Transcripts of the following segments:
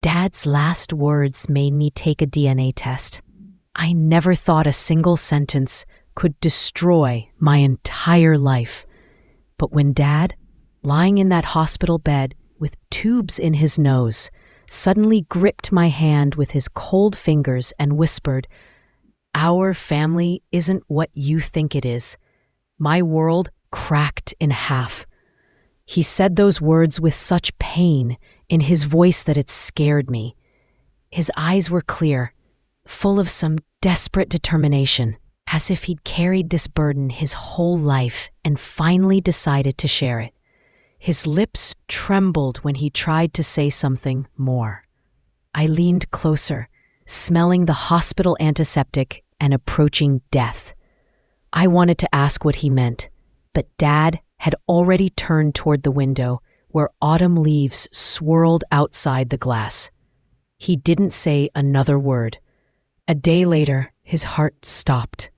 Dad's last words made me take a DNA test. I never thought a single sentence could destroy my entire life. But when Dad, lying in that hospital bed with tubes in his nose, suddenly gripped my hand with his cold fingers and whispered, "Our family isn't what you think it is," my world cracked in half. He said those words with such pain in his voice that it scared me. His eyes were clear, full of some desperate determination, as if he'd carried this burden his whole life and finally decided to share it. His lips trembled when he tried to say something more. I leaned closer, smelling the hospital antiseptic and approaching death. I wanted to ask what he meant, but Dad had already turned toward the window where autumn leaves swirled outside the glass. He didn't say another word. A day later, his heart stopped.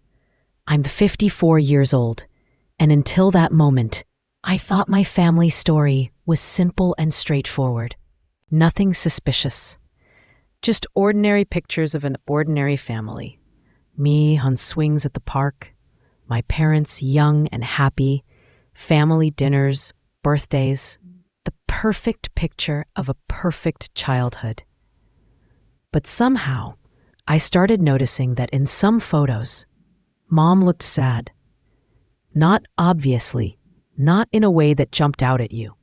I'm 54 years old, and until that moment, I thought my family story was simple and straightforward. Nothing suspicious. Just ordinary pictures of an ordinary family. Me on swings at the park, my parents young and happy, family dinners, birthdays, the perfect picture of a perfect childhood. But somehow, I started noticing that in some photos, Mom looked sad. Not obviously, not in a way that jumped out at you.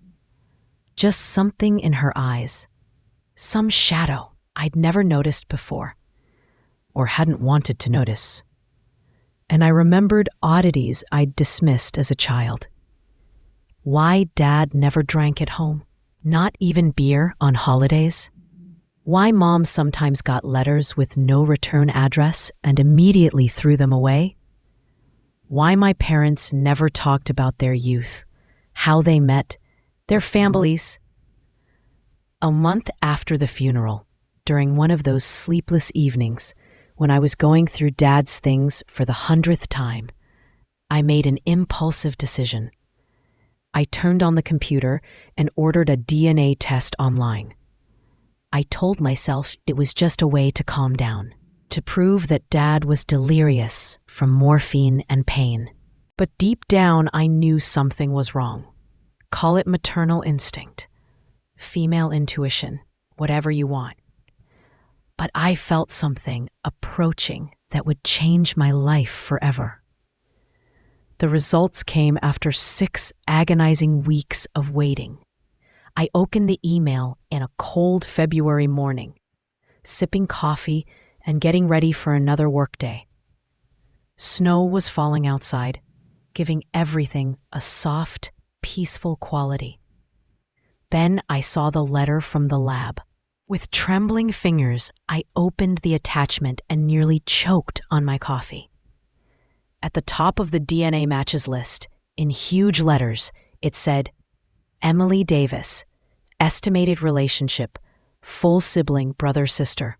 Just something in her eyes, some shadow I'd never noticed before, or hadn't wanted to notice. And I remembered oddities I'd dismissed as a child. Why Dad never drank at home, not even beer on holidays. Why Mom sometimes got letters with no return address and immediately threw them away. Why my parents never talked about their youth, how they met, their families. A month after the funeral, during one of those sleepless evenings, when I was going through Dad's things for the 100th time, I made an impulsive decision. I turned on the computer and ordered a DNA test online. I told myself it was just a way to calm down, to prove that Dad was delirious from morphine and pain. But deep down, I knew something was wrong. Call it maternal instinct, female intuition, whatever you want. But I felt something approaching that would change my life forever. The results came after 6 agonizing weeks of waiting. I opened the email in a cold February morning, sipping coffee and getting ready for another workday. Snow was falling outside, giving everything a soft, peaceful quality. Then I saw the letter from the lab. With trembling fingers, I opened the attachment and nearly choked on my coffee. At the top of the DNA matches list, in huge letters, it said, Emily Davis, estimated relationship, full sibling brother-sister.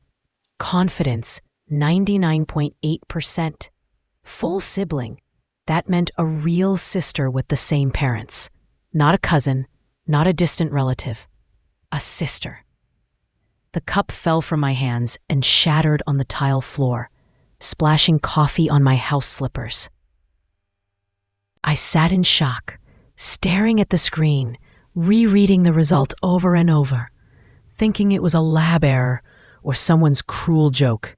Confidence, 99.8%. Full sibling. That meant a real sister with the same parents. Not a cousin, not a distant relative. A sister. The cup fell from my hands and shattered on the tile floor, splashing coffee on my house slippers. I sat in shock, staring at the screen, rereading the result over and over, thinking it was a lab error or someone's cruel joke.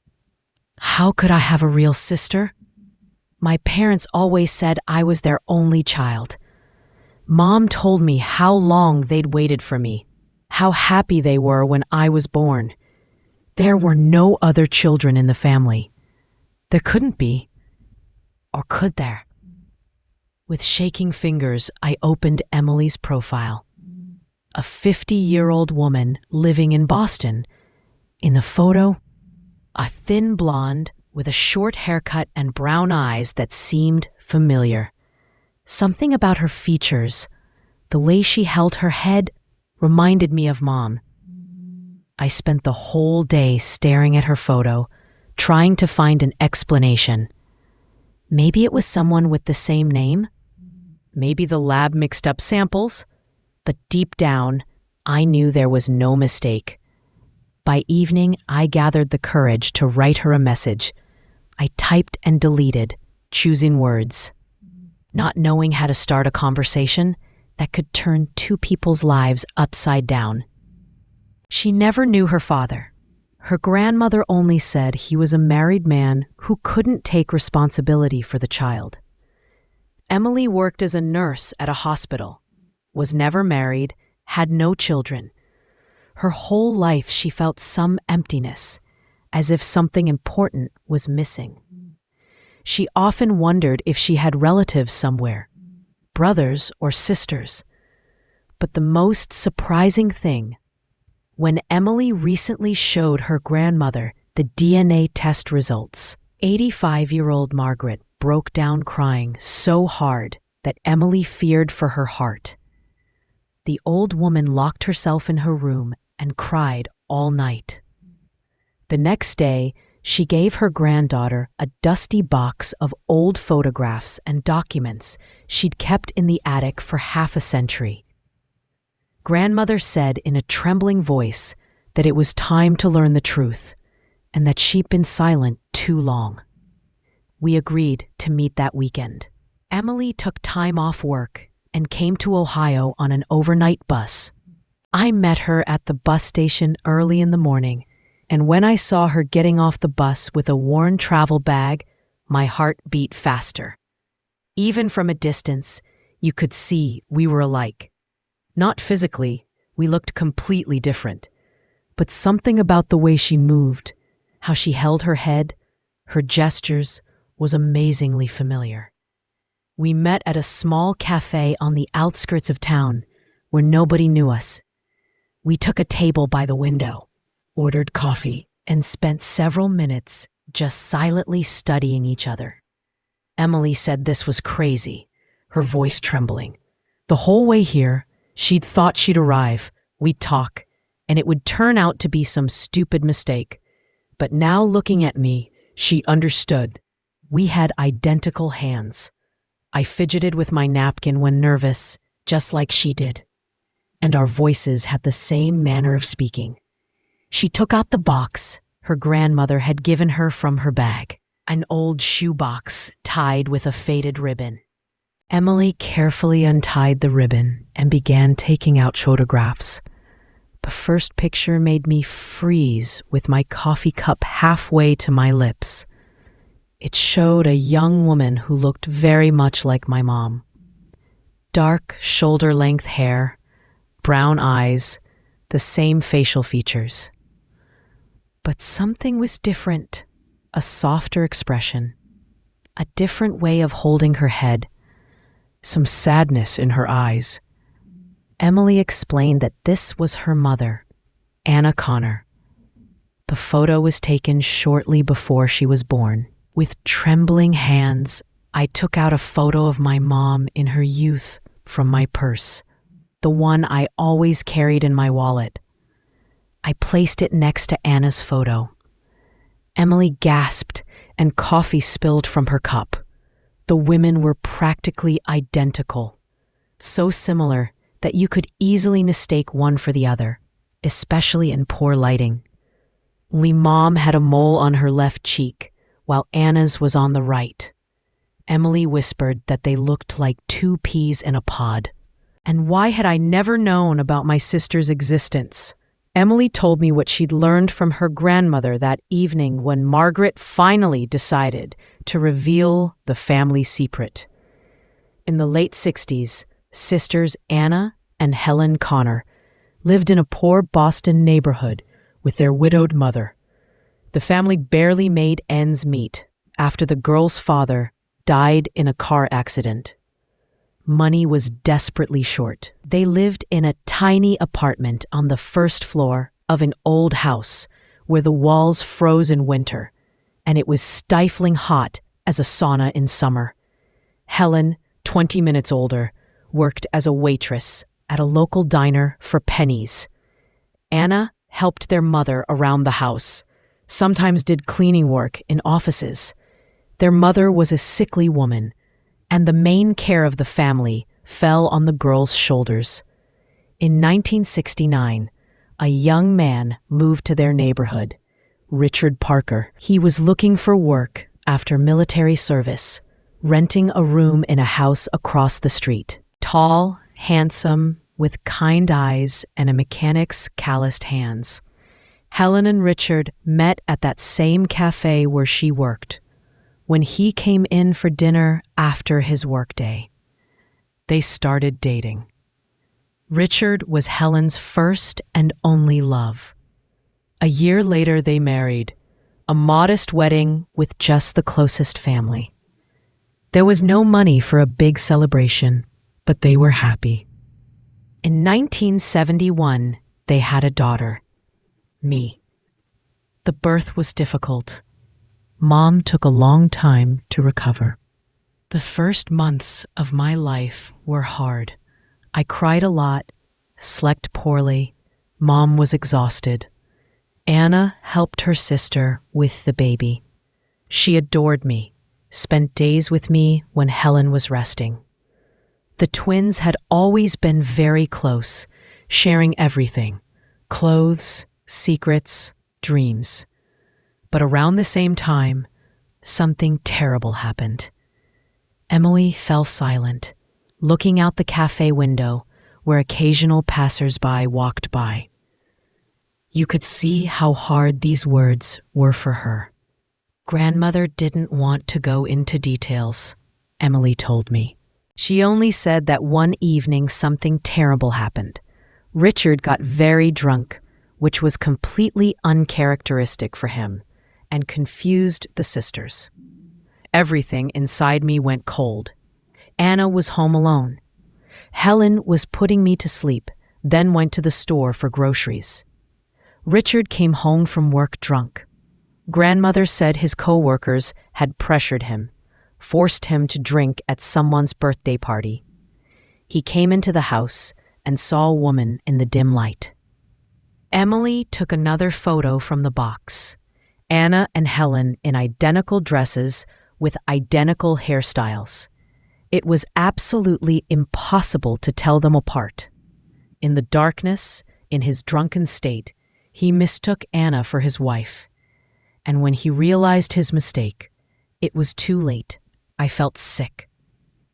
How could I have a real sister? My parents always said I was their only child. Mom told me how long they'd waited for me, how happy they were when I was born. There were no other children in the family. There couldn't be. Or could there? With shaking fingers, I opened Emily's profile. A 50-year-old woman living in Boston. In the photo, a thin blonde with a short haircut and brown eyes that seemed familiar. Something about her features, the way she held her head, reminded me of Mom. I spent the whole day staring at her photo, trying to find an explanation. Maybe it was someone with the same name? Maybe the lab mixed up samples? But deep down, I knew there was no mistake. By evening, I gathered the courage to write her a message. I typed and deleted, choosing words, not knowing how to start a conversation that could turn two people's lives upside down. She never knew her father. Her grandmother only said he was a married man who couldn't take responsibility for the child. Emily worked as a nurse at a hospital, was never married, had no children. Her whole life she felt some emptiness, as if something important was missing. She often wondered if she had relatives somewhere, brothers or sisters. But the most surprising thing, when Emily recently showed her grandmother the DNA test results, 85-year-old Margaret broke down crying so hard that Emily feared for her heart. The old woman locked herself in her room and cried all night. The next day, she gave her granddaughter a dusty box of old photographs and documents she'd kept in the attic for half a century. Grandmother said in a trembling voice that it was time to learn the truth and that she'd been silent too long. We agreed to meet that weekend. Emily took time off work and came to Ohio on an overnight bus. I met her at the bus station early in the morning, and when I saw her getting off the bus with a worn travel bag, my heart beat faster. Even from a distance, you could see we were alike. Not physically, we looked completely different, but something about the way she moved, how she held her head, her gestures, was amazingly familiar. We met at a small cafe on the outskirts of town where nobody knew us. We took a table by the window, ordered coffee, and spent several minutes just silently studying each other. Emily said this was crazy, her voice trembling. The whole way here, she'd thought she'd arrive, we'd talk, and it would turn out to be some stupid mistake. But now looking at me, she understood. We had identical hands. I fidgeted with my napkin when nervous, just like she did. And our voices had the same manner of speaking. She took out the box her grandmother had given her from her bag, an old shoebox tied with a faded ribbon. Emily carefully untied the ribbon and began taking out photographs. The first picture made me freeze with my coffee cup halfway to my lips. It showed a young woman who looked very much like my mom. Dark, shoulder-length hair, brown eyes, the same facial features. But something was different, a softer expression, a different way of holding her head, some sadness in her eyes. Emily explained that this was her mother, Anna Connor. The photo was taken shortly before she was born. With trembling hands, I took out a photo of my mom in her youth from my purse, the one I always carried in my wallet. I placed it next to Anna's photo. Emily gasped and coffee spilled from her cup. The women were practically identical, so similar that you could easily mistake one for the other, especially in poor lighting. Only Mom had a mole on her left cheek, while Anna's was on the right. Emily whispered that they looked like two peas in a pod. And why had I never known about my sister's existence? Emily told me what she'd learned from her grandmother that evening when Margaret finally decided to reveal the family secret. In the late 60s, sisters Anna and Helen Connor lived in a poor Boston neighborhood with their widowed mother. The family barely made ends meet after the girl's father died in a car accident. Money was desperately short. They lived in a tiny apartment on the first floor of an old house where the walls froze in winter, and it was stifling hot as a sauna in summer. Helen, 20 minutes older, worked as a waitress at a local diner for pennies. Anna helped their mother around the house, sometimes did cleaning work in offices. Their mother was a sickly woman, and the main care of the family fell on the girl's shoulders. In 1969, a young man moved to their neighborhood, Richard Parker. He was looking for work after military service, renting a room in a house across the street. Tall, handsome, with kind eyes and a mechanic's calloused hands. Helen and Richard met at that same cafe where she worked, when he came in for dinner after his workday. They started dating. Richard was Helen's first and only love. A year later, they married, a modest wedding with just the closest family. There was no money for a big celebration, but they were happy. In 1971, they had a daughter, me. The birth was difficult. Mom took a long time to recover. The first months of my life were hard. I cried a lot, slept poorly. Mom was exhausted. Anna helped her sister with the baby. She adored me, spent days with me when Helen was resting. The twins had always been very close, sharing everything: clothes, secrets, dreams. But around the same time, something terrible happened. Emily fell silent, looking out the cafe window where occasional passers-by walked by. You could see how hard these words were for her. Grandmother didn't want to go into details, Emily told me. She only said that one evening something terrible happened. Richard got very drunk, which was completely uncharacteristic for him, and confused the sisters. Everything inside me went cold. Anna was home alone. Helen was putting me to sleep, then went to the store for groceries. Richard came home from work drunk. Grandmother said his co-workers had pressured him, forced him to drink at someone's birthday party. He came into the house and saw a woman in the dim light. Emily took another photo from the box. Anna and Helen in identical dresses with identical hairstyles. It was absolutely impossible to tell them apart. In the darkness, in his drunken state, he mistook Anna for his wife. And when he realized his mistake, it was too late. I felt sick.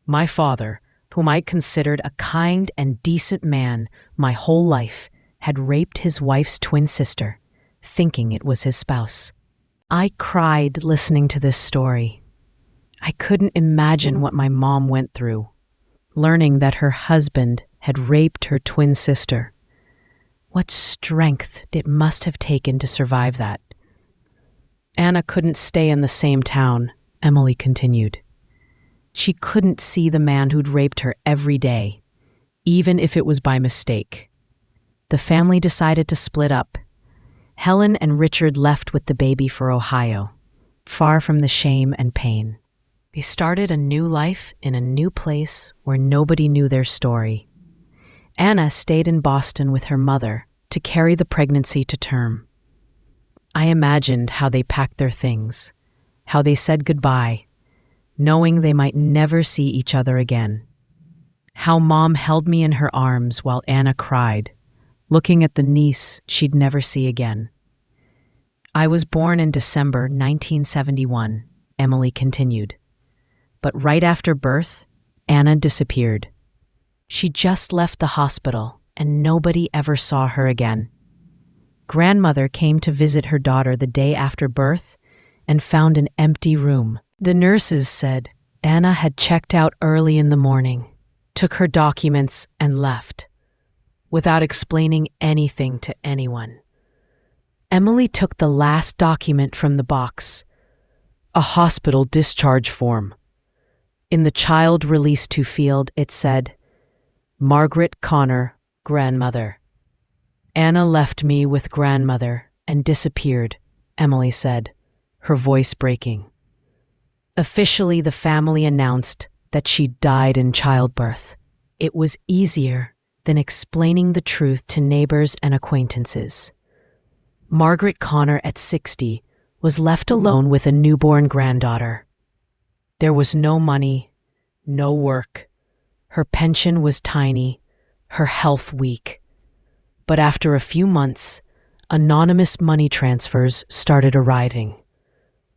My father, whom I considered a kind and decent man my whole life, had raped his wife's twin sister, thinking it was his spouse. I cried listening to this story. I couldn't imagine what my mom went through, learning that her husband had raped her twin sister. What strength it must have taken to survive that. Anna couldn't stay in the same town, Emily continued. She couldn't see the man who'd raped her every day, even if it was by mistake. The family decided to split up. Helen and Richard left with the baby for Ohio, far from the shame and pain. They started a new life in a new place where nobody knew their story. Anna stayed in Boston with her mother to carry the pregnancy to term. I imagined how they packed their things, how they said goodbye, knowing they might never see each other again. How Mom held me in her arms while Anna cried, looking at the niece she'd never see again. I was born in December 1971, Emily continued. But right after birth, Anna disappeared. She just left the hospital and nobody ever saw her again. Grandmother came to visit her daughter the day after birth and found an empty room. The nurses said Anna had checked out early in the morning, took her documents and left, without explaining anything to anyone. Emily took the last document from the box, a hospital discharge form. In the child released to field, it said, Margaret Connor, grandmother. Anna left me with grandmother and disappeared, Emily said, her voice breaking. Officially, the family announced that she died in childbirth. It was easier than explaining the truth to neighbors and acquaintances. Margaret Connor, at 60, was left alone with a newborn granddaughter. There was no money, no work. Her pension was tiny, her health weak. But after a few months, anonymous money transfers started arriving.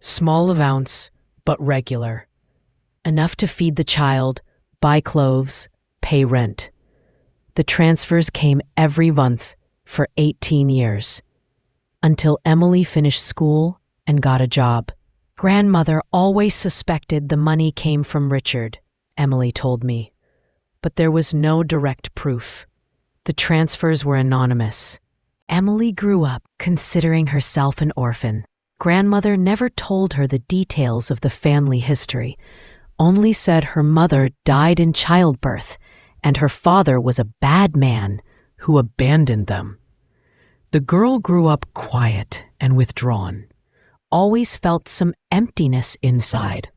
Small amounts, but regular. Enough to feed the child, buy clothes, pay rent. The transfers came every month for 18 years, until Emily finished school and got a job. Grandmother always suspected the money came from Richard, Emily told me, but there was no direct proof. The transfers were anonymous. Emily grew up considering herself an orphan. Grandmother never told her the details of the family history, only said her mother died in childbirth and her father was a bad man who abandoned them. The girl grew up quiet and withdrawn, always felt some emptiness inside.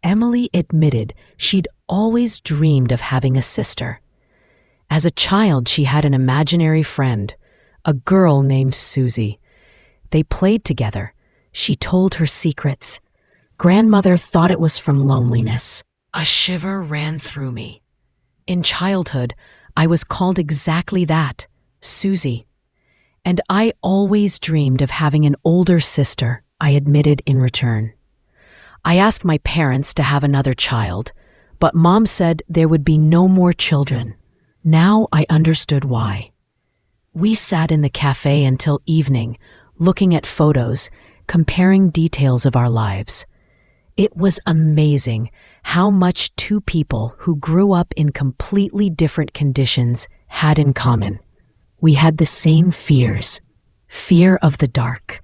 Emily admitted she'd always dreamed of having a sister. As a child, she had an imaginary friend, a girl named Susie. They played together. She told her secrets. Grandmother thought it was from loneliness. A shiver ran through me. In childhood, I was called exactly that, Susie. And I always dreamed of having an older sister, I admitted in return. I asked my parents to have another child, but Mom said there would be no more children. Now I understood why. We sat in the cafe until evening, looking at photos, comparing details of our lives. It was amazing how much two people who grew up in completely different conditions had in common. We had the same fears. Fear of the dark.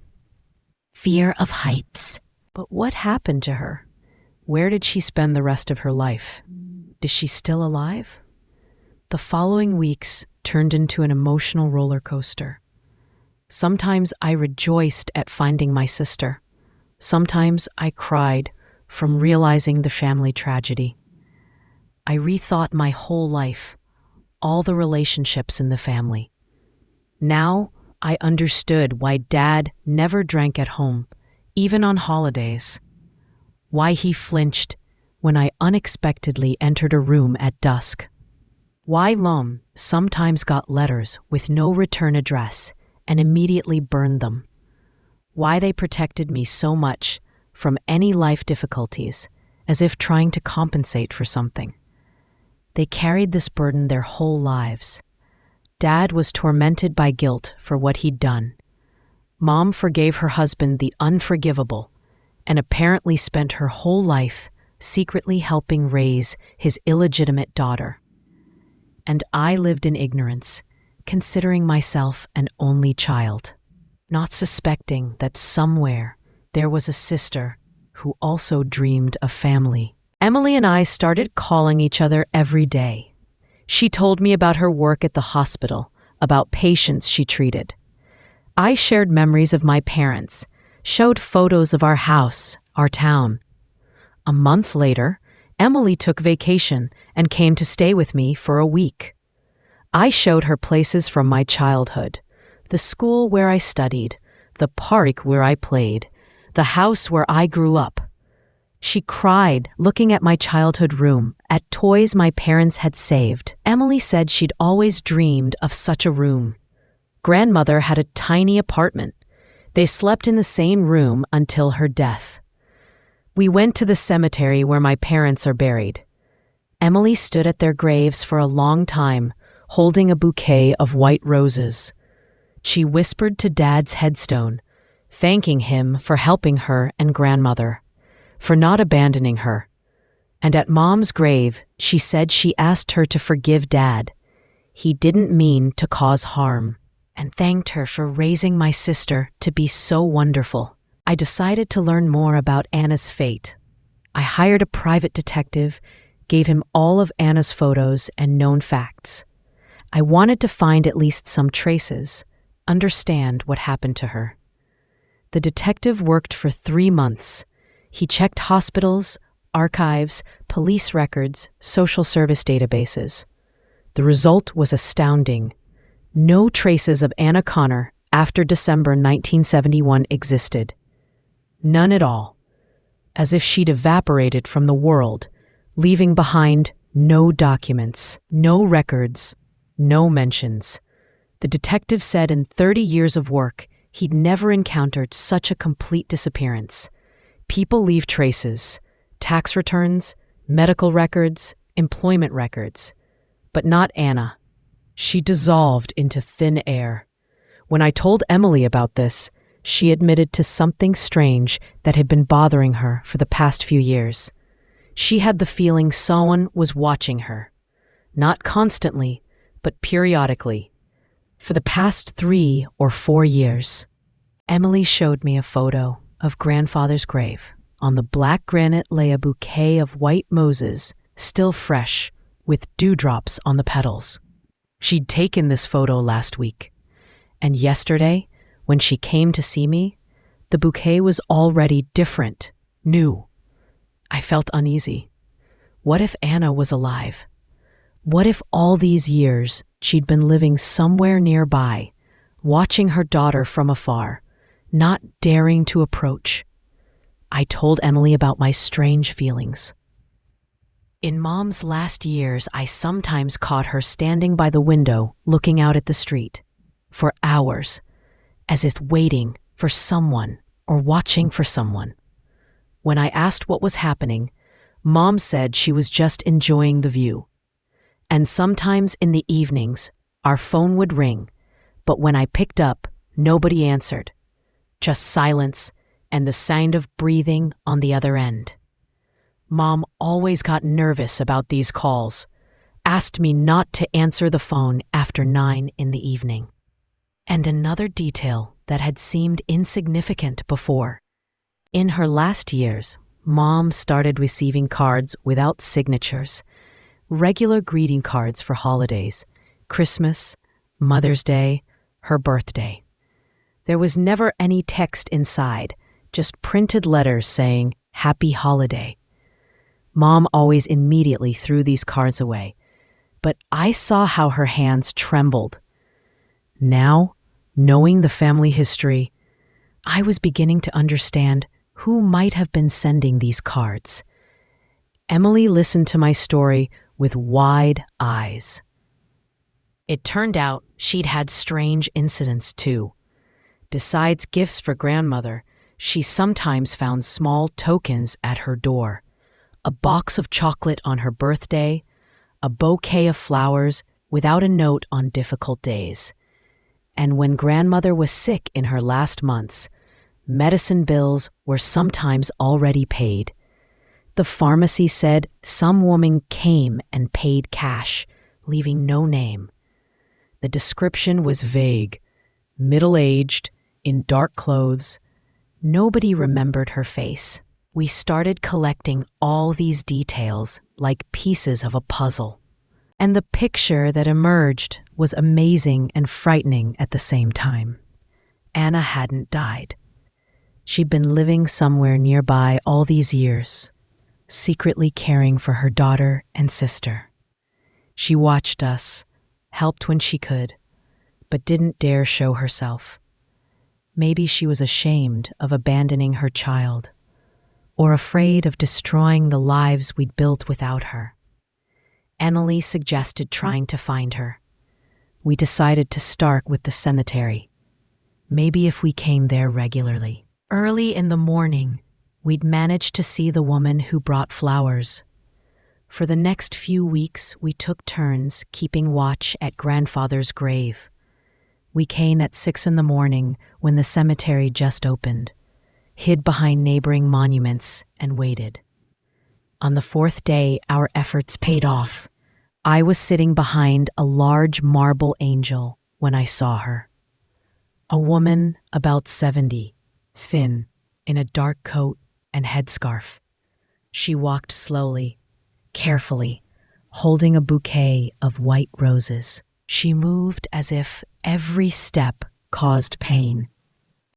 Fear of heights. But what happened to her? Where did she spend the rest of her life? Is she still alive? The following weeks turned into an emotional roller coaster. Sometimes I rejoiced at finding my sister. Sometimes I cried from realizing the family tragedy. I rethought my whole life, all the relationships in the family. Now I understood why Dad never drank at home, even on holidays. Why he flinched when I unexpectedly entered a room at dusk. Why Mom sometimes got letters with no return address and immediately burned them. Why they protected me so much from any life difficulties, as if trying to compensate for something. They carried this burden their whole lives. Dad was tormented by guilt for what he'd done. Mom forgave her husband the unforgivable and apparently spent her whole life secretly helping raise his illegitimate daughter. And I lived in ignorance, considering myself an only child, not suspecting that somewhere there was a sister who also dreamed of family. Emily and I started calling each other every day. She told me about her work at the hospital, about patients she treated. I shared memories of my parents, showed photos of our house, our town. A month later, Emily took vacation and came to stay with me for a week. I showed her places from my childhood, the school where I studied, the park where I played, the house where I grew up. She cried, looking at my childhood room, at toys my parents had saved. Emily said she'd always dreamed of such a room. Grandmother had a tiny apartment. They slept in the same room until her death. We went to the cemetery where my parents are buried. Emily stood at their graves for a long time, holding a bouquet of white roses. She whispered to Dad's headstone, thanking him for helping her and grandmother, for not abandoning her. And at Mom's grave, she said she asked her to forgive Dad. He didn't mean to cause harm, and thanked her for raising my sister to be so wonderful. I decided to learn more about Anna's fate. I hired a private detective, gave him all of Anna's photos and known facts. I wanted to find at least some traces, understand what happened to her. The detective worked for 3 months. He checked hospitals, archives, police records, social service databases. The result was astounding. No traces of Anna Connor after December 1971 existed. None at all. As if she'd evaporated from the world, leaving behind no documents, no records, no mentions. The detective said in 30 years of work, he'd never encountered such a complete disappearance. People leave traces, tax returns, medical records, employment records. But not Anna. She dissolved into thin air. When I told Emily about this, she admitted to something strange that had been bothering her for the past few years. She had the feeling someone was watching her. Not constantly, but periodically. For the past 3 or 4 years. Emily showed me a photo of grandfather's grave. On the black granite lay a bouquet of white moses, still fresh, with dewdrops on the petals. She'd taken this photo last week. And yesterday, when she came to see me, the bouquet was already different, new. I felt uneasy. What if Anna was alive? What if all these years she'd been living somewhere nearby, watching her daughter from afar, not daring to approach? I told Emily about my strange feelings. In Mom's last years, I sometimes caught her standing by the window, looking out at the street, for hours, as if waiting for someone or watching for someone. When I asked what was happening, Mom said she was just enjoying the view. And sometimes in the evenings, our phone would ring, but when I picked up, nobody answered. Just silence and the sound of breathing on the other end. Mom always got nervous about these calls, asked me not to answer the phone after 9 in the evening. And another detail that had seemed insignificant before. In her last years, Mom started receiving cards without signatures, regular greeting cards for holidays, Christmas, Mother's Day, her birthday. There was never any text inside, just printed letters saying, "Happy Holiday." Mom always immediately threw these cards away, but I saw how her hands trembled. Now, knowing the family history, I was beginning to understand who might have been sending these cards. Emily listened to my story with wide eyes. It turned out she'd had strange incidents too. Besides gifts for grandmother, she sometimes found small tokens at her door. A box of chocolate on her birthday, a bouquet of flowers without a note on difficult days. And when grandmother was sick in her last months, medicine bills were sometimes already paid. The pharmacy said some woman came and paid cash, leaving no name. The description was vague, middle-aged, in dark clothes. Nobody remembered her face. We started collecting all these details like pieces of a puzzle. And the picture that emerged was amazing and frightening at the same time. Anna hadn't died. She'd been living somewhere nearby all these years, secretly caring for her daughter and sister. She watched us, helped when she could, but didn't dare show herself. Maybe she was ashamed of abandoning her child, or afraid of destroying the lives we'd built without her. Emily suggested trying to find her. We decided to start with the cemetery. Maybe if we came there regularly. Early in the morning, we'd manage to see the woman who brought flowers. For the next few weeks, we took turns keeping watch at grandfather's grave. We came at 6 in the morning when the cemetery just opened, hid behind neighboring monuments, and waited. On the 4th day, our efforts paid off. I was sitting behind a large marble angel when I saw her. A woman about 70, thin, in a dark coat and headscarf. She walked slowly, carefully, holding a bouquet of white roses. She moved as if every step caused pain.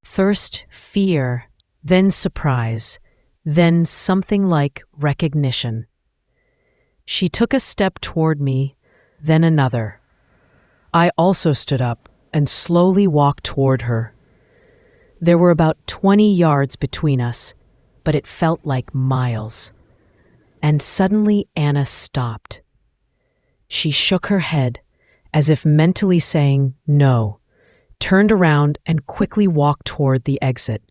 First fear, then surprise, then something like recognition. She took a step toward me, then another. I also stood up and slowly walked toward her. There were about 20 yards between us, but it felt like miles. And suddenly Anna stopped. She shook her head as if mentally saying no, turned around and quickly walked toward the exit.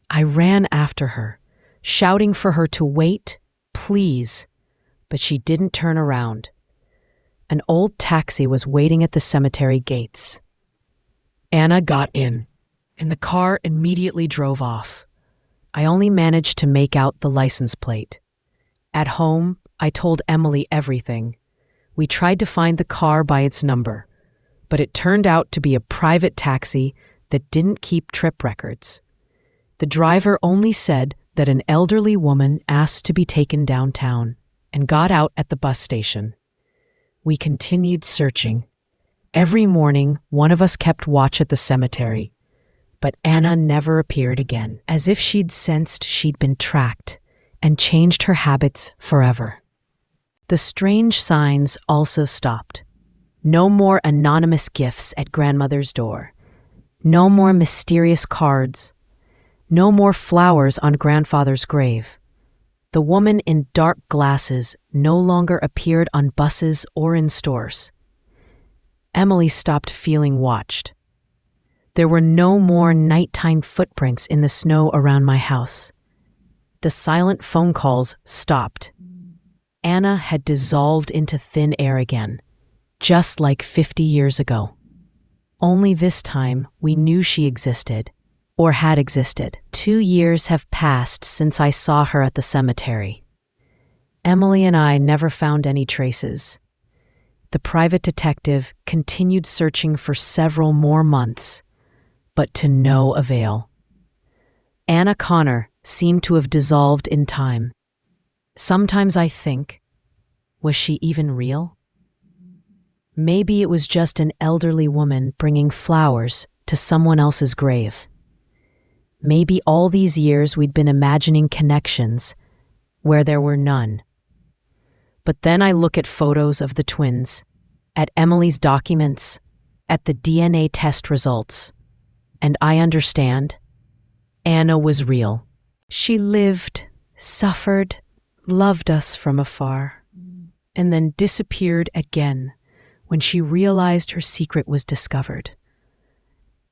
I ran after her, shouting for her to wait, please, but she didn't turn around. An old taxi was waiting at the cemetery gates. Anna got in, and the car immediately drove off. I only managed to make out the license plate. At home, I told Emily everything. We tried to find the car by its number, but it turned out to be a private taxi that didn't keep trip records. The driver only said that an elderly woman asked to be taken downtown and got out at the bus station. We continued searching. Every morning, one of us kept watch at the cemetery, but Anna never appeared again, as if she'd sensed she'd been tracked and changed her habits forever. The strange signs also stopped. No more anonymous gifts at grandmother's door. No more mysterious cards. No more flowers on grandfather's grave. The woman in dark glasses no longer appeared on buses or in stores. Emily stopped feeling watched. There were no more nighttime footprints in the snow around my house. The silent phone calls stopped. Anna had dissolved into thin air again, just like 50 years ago. Only this time we knew she existed, or had existed. 2 years have passed since I saw her at the cemetery. Emily and I never found any traces. The private detective continued searching for several more months, but to no avail. Anna Connor seemed to have dissolved in time. Sometimes I think, was she even real? Maybe it was just an elderly woman bringing flowers to someone else's grave. Maybe all these years we'd been imagining connections where there were none. But then I look at photos of the twins, at Emily's documents, at the DNA test results, and I understand. Anna was real. She lived, suffered, loved us from afar, and then disappeared again when she realized her secret was discovered.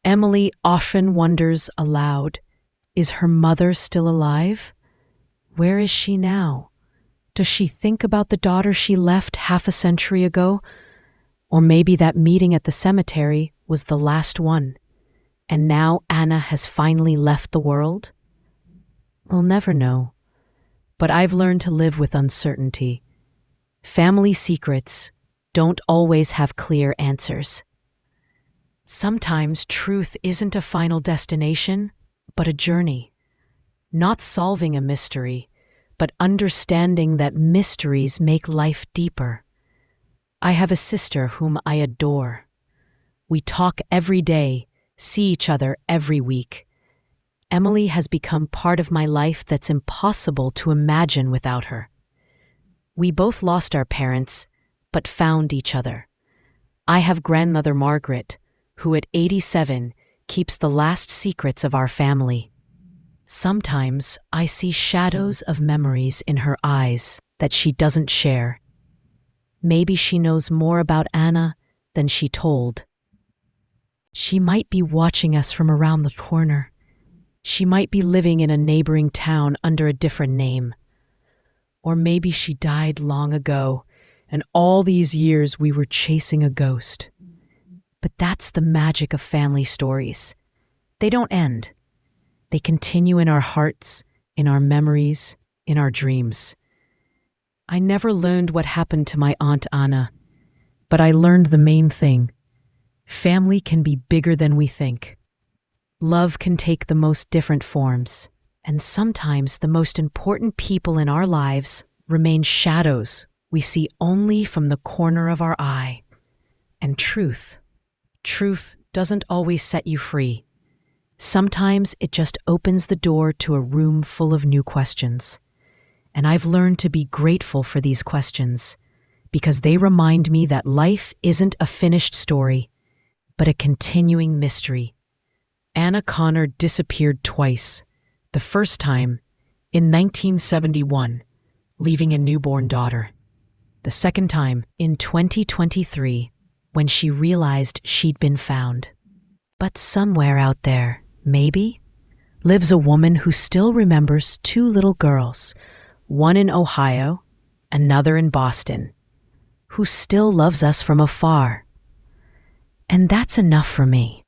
Emily often wonders aloud, is her mother still alive? Where is she now? Does she think about the daughter she left half a century ago? Or maybe that meeting at the cemetery was the last one, and now Anna has finally left the world? We'll never know, but I've learned to live with uncertainty. Family secrets don't always have clear answers. Sometimes truth isn't a final destination, but a journey. Not solving a mystery, but understanding that mysteries make life deeper. I have a sister whom I adore. We talk every day, see each other every week. Emily has become part of my life that's impossible to imagine without her. We both lost our parents, but found each other. I have grandmother Margaret, who at 87 keeps the last secrets of our family. Sometimes I see shadows of memories in her eyes that she doesn't share. Maybe she knows more about Anna than she told. She might be watching us from around the corner. She might be living in a neighboring town under a different name. Or maybe she died long ago, and all these years we were chasing a ghost. But that's the magic of family stories. They don't end. They continue in our hearts, in our memories, in our dreams. I never learned what happened to my Aunt Anna, but I learned the main thing. Family can be bigger than we think. Love can take the most different forms, and sometimes the most important people in our lives remain shadows we see only from the corner of our eye. And truth doesn't always set you free. Sometimes it just opens the door to a room full of new questions. And I've learned to be grateful for these questions because they remind me that life isn't a finished story, but a continuing mystery. Anna Connor disappeared twice. The first time, in 1971, leaving a newborn daughter. The second time, in 2023, when she realized she'd been found. But somewhere out there, maybe, lives a woman who still remembers two little girls, one in Ohio, another in Boston, who still loves us from afar. And that's enough for me.